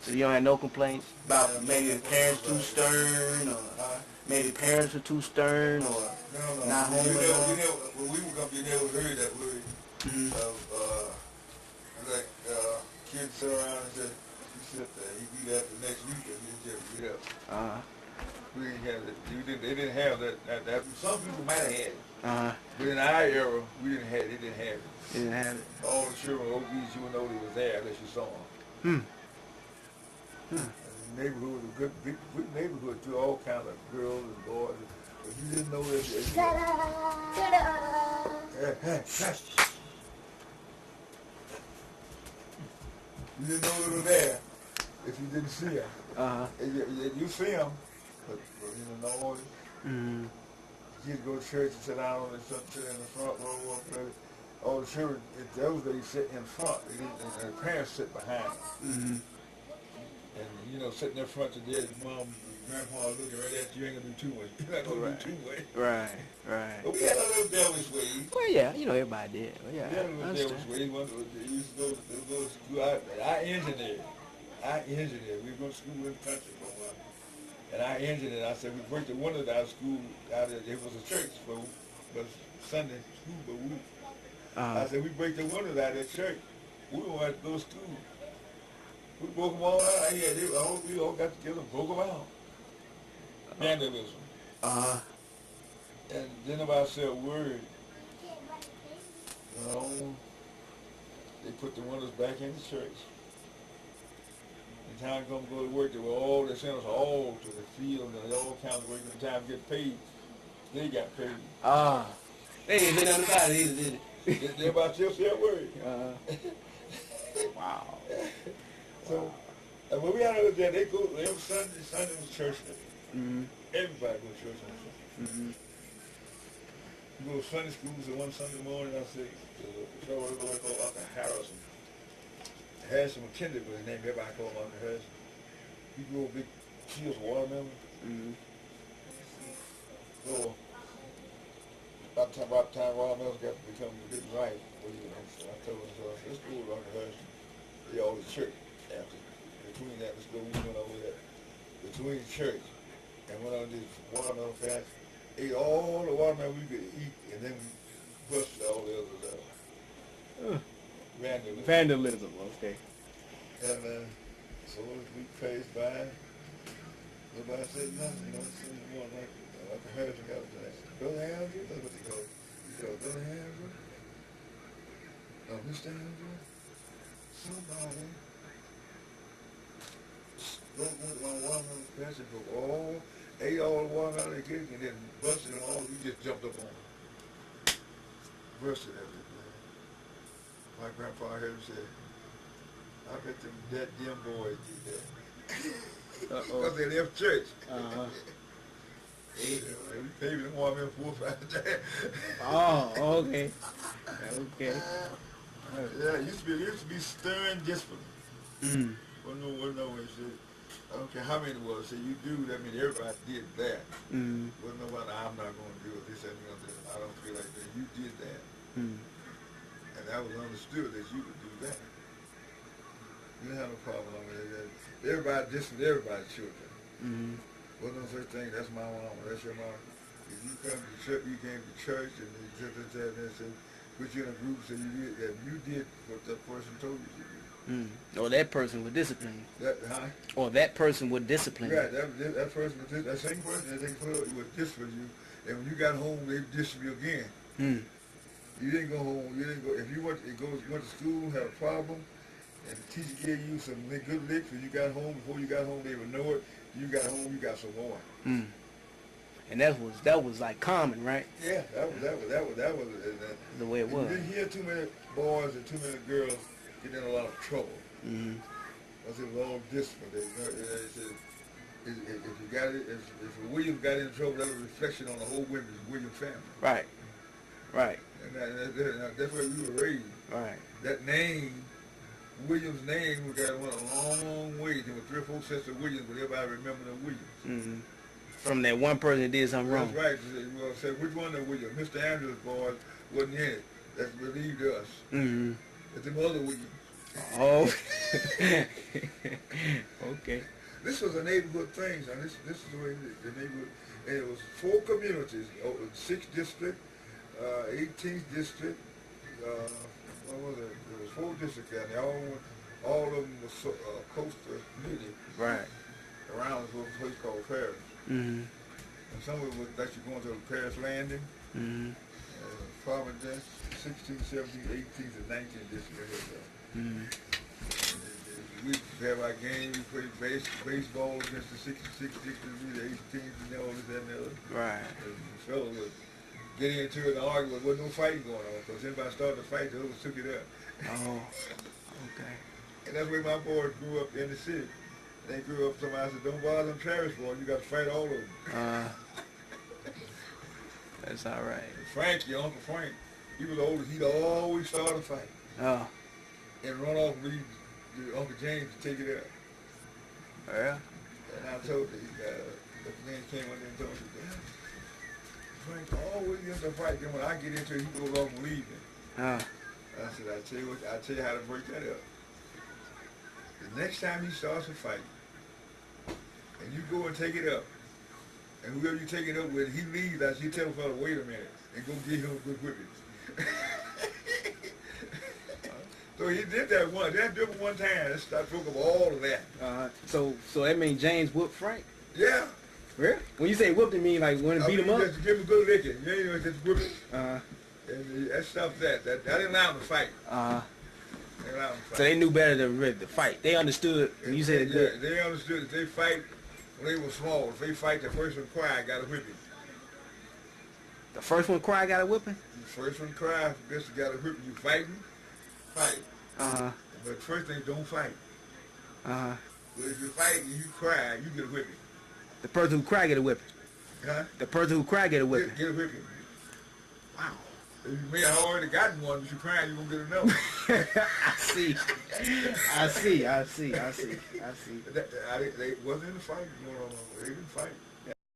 So you don't have no complaints about maybe parents too stern, or maybe parents are too stern, or No. not home at all? When we were coming, you never heard that word Mm-hmm. of, like, kids sit around and say, you sit there, you do that the next week and you just get up. Uh-huh. We didn't have that. They didn't have that. Some people might have had it. Uh-huh. But in our era, we didn't have it. They didn't have it. You didn't have it. All the children OBs, you would know they was there unless you saw them. Hmm. And the neighborhood was a big neighborhood too, all kinds of girls and boys. But you didn't know that. You didn't know they were there if you didn't see them. Uh-huh. You see them, but you know, no. Mm-hmm. Kids go to church and sit down and sit in the front row. All the children, those days, sit in front. And the parents sit behind. Mm-hmm. And, you know, sitting in front of their mom and grandpa looking right at you, ain't going to do too much. You're not going to do too much. Right. But we had a little devilish ways. Well, yeah, you know, everybody did. Well, yeah, We had a little devilish ways. We used to go to school. I engineered. We were going to school in the country for a while. And I engineered. I said, we worked at one of our school out there. It was a church for Sunday school, but I said, we break the windows out of that church. We don't have to go to school. We broke them all out. We all got together and broke them out. Vandalism. And then nobody said a word. They put the windows back in the church. The time come to go to work, they sent us all to the field and all kinds of work. And the time to get paid, they got paid. They didn't do nothing about it either, did it? They about just said a word. Wow. So, when we had over there, they go every Sunday was church day. Mm-hmm. Everybody go to church on Sunday. Mm-hmm. You go to Sunday schools and one Sunday morning, I said, so we go like Uncle Harrison. Harrison McKinley was his name, everybody called him Uncle Harrison. He grew a big cheers watermelon. Mm-hmm. So, about the time watermelons got to become getting ripe, so I told him, let's go to Uncle Harrison. They all the church after. Between that, let's go, we went over there. Between the church and went on this watermelon fast, ate all the watermelon we could eat, and then we busted all the others out. Vandalism, okay. And so as we passed by, nobody said nothing, you know, someone like the Harrison got to say, Brother Andrew, that's what they call it. He called Brother Andrew, Mr. Andrew, somebody broke one watermelon fast and ate all the watermelon they could, and then busted them all. We just jumped up on them. Busted everything. My grandpa heard him say, I bet them that damn boys did that. Because they left church. We paid them watermelon 4 or 5 times. Okay. Okay. Yeah, it used to be stern discipline. Mm. Well, no, he said, I don't care how many it was. Say you do, that means everybody did that. Mm. Well, no, I'm not going to do it. This and this. I don't feel like that. You did that. Mm. And that was understood that you could do that. You didn't have no problem with that. Everybody disciplined everybody's children. Mm. Wasn't no such thing, that's my mama, that's your mama. If you come to church, you came to church and they said, put you in a group, so you did that. You did what that person told you to do. Mm. Or that person would discipline you. Or that person would discipline you. Right, that person, that same person that they put up would discipline you. And when you got home, they disciplined you again. Mm. You didn't go home. You didn't go. If you went to school, had a problem, and the teacher gave you some good licks, and you got home. Before you got home, they would know it. You got home, you got some more. Mm. And that was like common, right? Yeah, that was the way it was. You didn't hear too many boys and too many girls get in a lot of trouble. Mm-hmm. Because it was all discipline. They said, if you got it, if Williams got in trouble, that was a reflection on the whole Williams family. Right. Right. And that's where we were raised. Right. That name, Williams' name, went a long way. There were 3 or 4 sets of Williams, but everybody remembered the Williams. Mm-hmm. From that one person that did something wrong. That's right. Well, say which one of Williams? Mr. Andrews' boys wasn't in it. That relieved us. Mm-hmm. But them other Williams. Oh. Okay. This was a neighborhood thing, son. This is the way the neighborhood, and it was 4 communities, 6th district, 18th district, what was it? There was 4 districts there, and all of them was coastal community Right. around this little place called Paris. Mm-hmm. And some of it was actually going to the Paris Landing, Mm-hmm. Providence, 16th, 17th, 18th, and 19th district. Mm-hmm. We have our games, we played baseball against the 66th district, the 18th, and all this and the other. Right. And the fellas would get into it and argue, there wasn't no fighting going on, because anybody started a fight, the others took it up. Oh. Okay. And that's where my boys grew up in the city. They grew up, somebody said, don't bother them Travis boys, you got to fight all of them. That's all right. And Frankie, Uncle Frank, he was older, he'd always start a fight Oh. and run off and leave Uncle James to take it up. Yeah. And I told the man came up there and told me, "Dad, Frank always gets a fight. Then when I get into it, he goes off and leaves me." Oh. I said, I tell you how to break that up. The next time he starts a fight, and you go and take it up, and whoever you take it up with, he leaves, I said, you tell the fella, wait a minute, and go get him a good whipping. So he did that one. That did it one time. That broke up all of that. So that means James whooped Frank? Yeah. Really? When you say whooped, it mean like when to beat him up? Just give him a good licking. You ain't even just whip it. Uh-huh. And that stopped that. I didn't allow him to fight. Uh-huh. They didn't allow him to fight. So they knew better than ready to fight. They understood when you said Yeah, they understood that they fight when they were small. If they fight, the first one cry, got a whipping. the first one cry got a whipping? The first one cry, this got a whipping. You fighting, fight. Uh-huh. But first thing, don't fight. Uh-huh. But if you fight and you cry, you get a whipping. The person who cry get a whipping. Huh? The person who cry get a whipping. Get a whipping. Wow. If you may have already gotten one, but you crying, you're going to get another. I see. I see. They wasn't in the fight going on. They didn't fight.